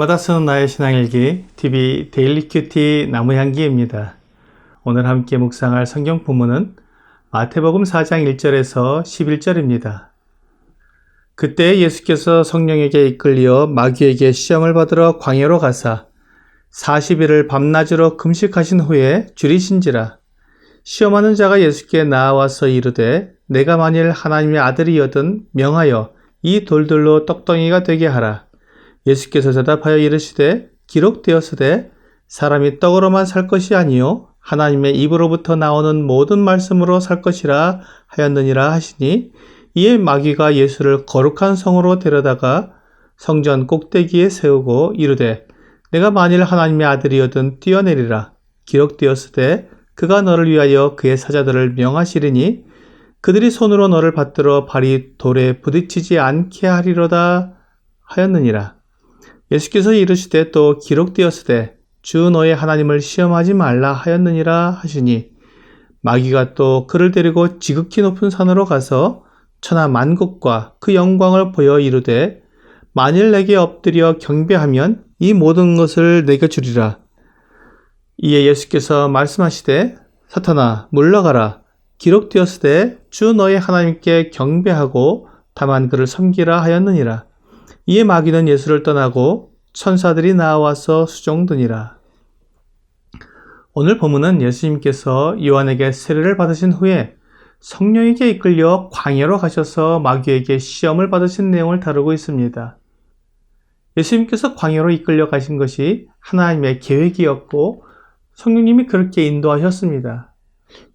주마다 쓰는 나의 신앙일기 TV 데일리 큐티 나무향기입니다. 오늘 함께 묵상할 성경 본문은 마태복음 4장 1절에서 11절입니다. 그때 예수께서 성령에게 이끌려 마귀에게 시험을 받으러 광야로 가사 40일을 밤낮으로 금식하신 후에 줄이신지라. 시험하는 자가 예수께 나와서 이르되 내가 만일 하나님의 아들이거든 명하여 이 돌들로 떡덩이가 되게 하라. 예수께서 대답하여 이르시되 기록되었으되 사람이 떡으로만 살 것이 아니요 하나님의 입으로부터 나오는 모든 말씀으로 살 것이라 하였느니라 하시니, 이에 마귀가 예수를 거룩한 성으로 데려다가 성전 꼭대기에 세우고 이르되 내가 만일 하나님의 아들이거든 뛰어내리라. 기록되었으되 그가 너를 위하여 그의 사자들을 명하시리니 그들이 손으로 너를 받들어 발이 돌에 부딪히지 않게 하리로다 하였느니라. 예수께서 이르시되 또 기록되었으되 주 너의 하나님을 시험하지 말라 하였느니라 하시니, 마귀가 또 그를 데리고 지극히 높은 산으로 가서 천하 만국과 그 영광을 보여 이르되 만일 내게 엎드려 경배하면 이 모든 것을 내게 주리라. 이에 예수께서 말씀하시되 사탄아 물러가라. 기록되었으되 주 너의 하나님께 경배하고 다만 그를 섬기라 하였느니라. 이에 마귀는 예수를 떠나고 천사들이 나와서 수종드니라. 오늘 본문은 예수님께서 요한에게 세례를 받으신 후에 성령에게 이끌려 광야로 가셔서 마귀에게 시험을 받으신 내용을 다루고 있습니다. 예수님께서 광야로 이끌려 가신 것이 하나님의 계획이었고 성령님이 그렇게 인도하셨습니다.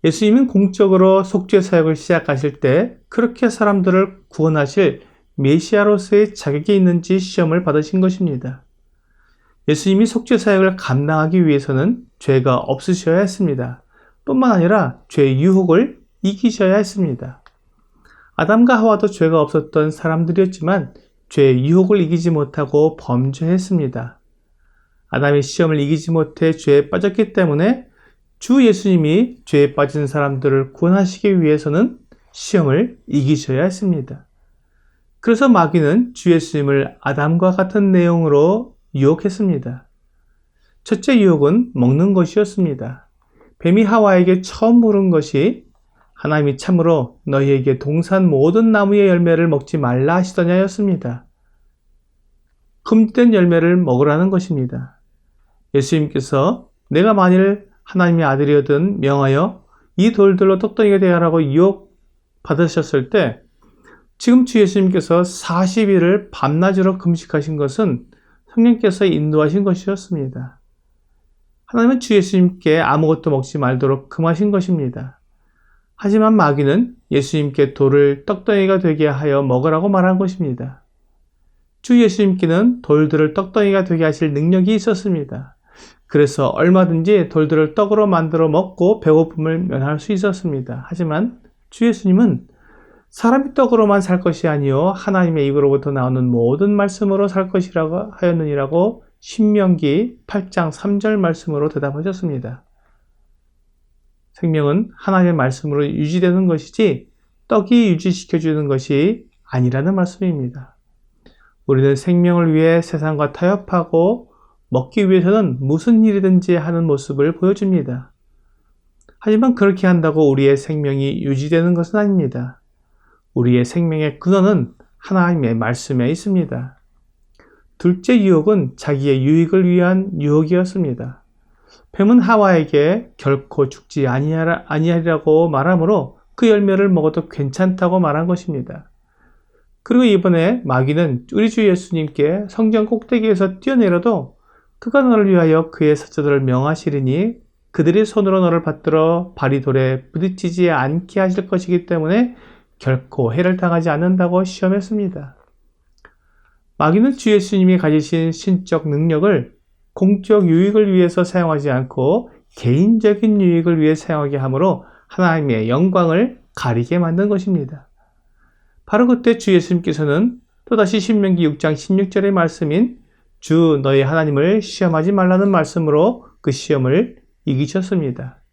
예수님은 공적으로 속죄 사역을 시작하실 때 그렇게 사람들을 구원하실 메시아로서의 자격이 있는지 시험을 받으신 것입니다. 예수님이 속죄 사역을 감당하기 위해서는 죄가 없으셔야 했습니다. 뿐만 아니라 죄의 유혹을 이기셔야 했습니다. 아담과 하와도 죄가 없었던 사람들이었지만 죄의 유혹을 이기지 못하고 범죄했습니다. 아담이 시험을 이기지 못해 죄에 빠졌기 때문에 주 예수님이 죄에 빠진 사람들을 구원하시기 위해서는 시험을 이기셔야 했습니다. 그래서 마귀는 주 예수님을 아담과 같은 내용으로 유혹했습니다. 첫째 유혹은 먹는 것이었습니다. 뱀이 하와에게 처음 물은 것이 하나님이 참으로 너희에게 동산 모든 나무의 열매를 먹지 말라 하시더냐였습니다. 금지된 열매를 먹으라는 것입니다. 예수님께서 내가 만일 하나님의 아들이거든 명하여 이 돌들로 떡덩이가 되게 하라고 유혹 받으셨을 때 지금 주 예수님께서 40일을 밤낮으로 금식하신 것은 성령께서 인도하신 것이었습니다. 하나님은 주 예수님께 아무것도 먹지 말도록 금하신 것입니다. 하지만 마귀는 예수님께 돌을 떡덩이가 되게 하여 먹으라고 말한 것입니다. 주 예수님께는 돌들을 떡덩이가 되게 하실 능력이 있었습니다. 그래서 얼마든지 돌들을 떡으로 만들어 먹고 배고픔을 면할 수 있었습니다. 하지만 주 예수님은 사람이 떡으로만 살 것이 아니요 하나님의 입으로부터 나오는 모든 말씀으로 살 것이라고 하였느니라고 신명기 8장 3절 말씀으로 대답하셨습니다. 생명은 하나님의 말씀으로 유지되는 것이지 떡이 유지시켜주는 것이 아니라는 말씀입니다. 우리는 생명을 위해 세상과 타협하고 먹기 위해서는 무슨 일이든지 하는 모습을 보여줍니다. 하지만 그렇게 한다고 우리의 생명이 유지되는 것은 아닙니다. 우리의 생명의 근원은 하나님의 말씀에 있습니다. 둘째 유혹은 자기의 유익을 위한 유혹이었습니다. 뱀은 하와에게 결코 죽지 아니하리라고 말하므로 그 열매를 먹어도 괜찮다고 말한 것입니다. 그리고 이번에 마귀는 우리 주 예수님께 성전 꼭대기에서 뛰어내려도 그가 너를 위하여 그의 사자들을 명하시리니 그들이 손으로 너를 받들어 발이 돌에 부딪히지 않게 하실 것이기 때문에 결코 해를 당하지 않는다고 시험했습니다. 마귀는 주 예수님이 가지신 신적 능력을 공적 유익을 위해서 사용하지 않고 개인적인 유익을 위해 사용하게 하므로 하나님의 영광을 가리게 만든 것입니다. 바로 그때 주 예수님께서는 또다시 신명기 6장 16절의 말씀인 주 너희 하나님을 시험하지 말라는 말씀으로 그 시험을 이기셨습니다.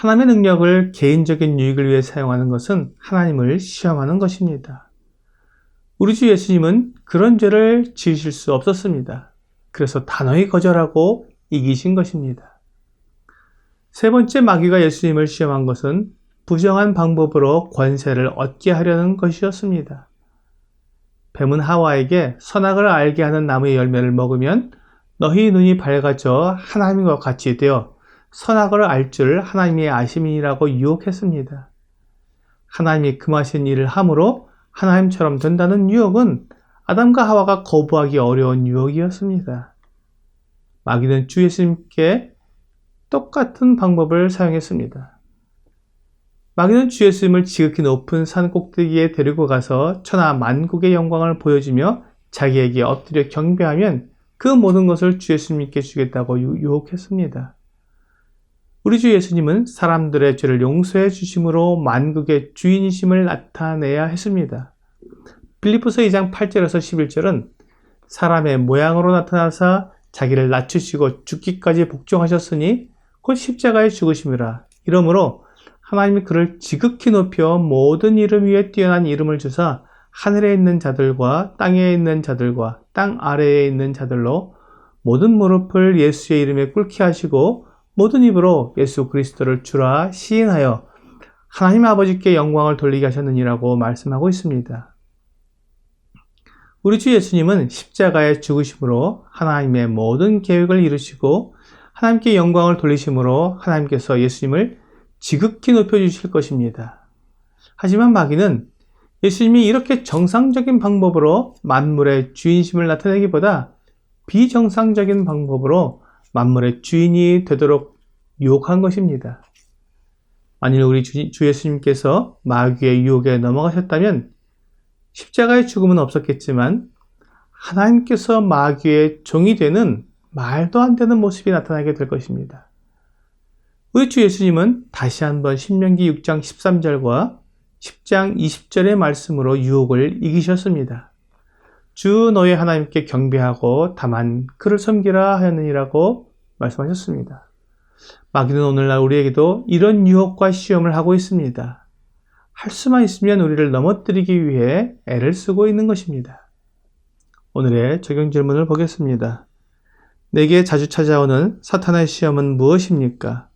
하나님의 능력을 개인적인 유익을 위해 사용하는 것은 하나님을 시험하는 것입니다. 우리 주 예수님은 그런 죄를 지으실 수 없었습니다. 그래서 단호히 거절하고 이기신 것입니다. 세 번째 마귀가 예수님을 시험한 것은 부정한 방법으로 권세를 얻게 하려는 것이었습니다. 뱀은 하와에게 선악을 알게 하는 나무의 열매를 먹으면 너희 눈이 밝아져 하나님과 같이 되어 선악을 알 줄 하나님이 아심이라고 유혹했습니다. 하나님이 금하신 일을 함으로 하나님처럼 된다는 유혹은 아담과 하와가 거부하기 어려운 유혹이었습니다. 마귀는 주 예수님께 똑같은 방법을 사용했습니다. 마귀는 주 예수님을 지극히 높은 산 꼭대기에 데리고 가서 천하 만국의 영광을 보여주며 자기에게 엎드려 경배하면 그 모든 것을 주 예수님께 주겠다고 유혹했습니다. 우리 주 예수님은 사람들의 죄를 용서해 주심으로 만국의 주인이심을 나타내야 했습니다. 빌립보서 2장 8절에서 11절은 사람의 모양으로 나타나사 자기를 낮추시고 죽기까지 복종하셨으니 곧 십자가에 죽으심이라. 이러므로 하나님이 그를 지극히 높여 모든 이름 위에 뛰어난 이름을 주사 하늘에 있는 자들과 땅에 있는 자들과 땅 아래에 있는 자들로 모든 무릎을 예수의 이름에 꿇게 하시고 모든 입으로 예수 그리스도를 주라 시인하여 하나님 아버지께 영광을 돌리게 하셨느니라고 말씀하고 있습니다. 우리 주 예수님은 십자가에 죽으심으로 하나님의 모든 계획을 이루시고 하나님께 영광을 돌리심으로 하나님께서 예수님을 지극히 높여주실 것입니다. 하지만 마귀는 예수님이 이렇게 정상적인 방법으로 만물의 주인심을 나타내기보다 비정상적인 방법으로 만물의 주인이 되도록 유혹한 것입니다. 만일 우리 주 예수님께서 마귀의 유혹에 넘어가셨다면 십자가의 죽음은 없었겠지만 하나님께서 마귀의 종이 되는 말도 안 되는 모습이 나타나게 될 것입니다. 우리 주 예수님은 다시 한번 신명기 6장 13절과 10장 20절의 말씀으로 유혹을 이기셨습니다. 주 너의 하나님께 경배하고 다만 그를 섬기라 하였느니라고 말씀하셨습니다. 마귀는 오늘날 우리에게도 이런 유혹과 시험을 하고 있습니다. 할 수만 있으면 우리를 넘어뜨리기 위해 애를 쓰고 있는 것입니다. 오늘의 적용 질문을 보겠습니다. 내게 자주 찾아오는 사탄의 시험은 무엇입니까?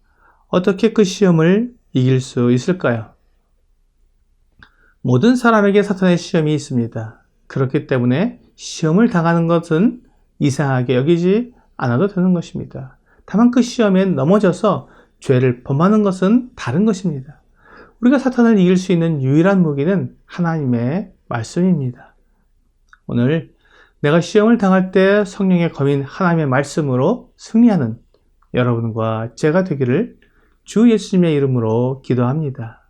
어떻게 그 시험을 이길 수 있을까요? 모든 사람에게 사탄의 시험이 있습니다. 그렇기 때문에 시험을 당하는 것은 이상하게 여기지 않아도 되는 것입니다. 다만 그 시험에 넘어져서 죄를 범하는 것은 다른 것입니다. 우리가 사탄을 이길 수 있는 유일한 무기는 하나님의 말씀입니다. 오늘 내가 시험을 당할 때 성령의 검인 하나님의 말씀으로 승리하는 여러분과 제가 되기를 주 예수님의 이름으로 기도합니다.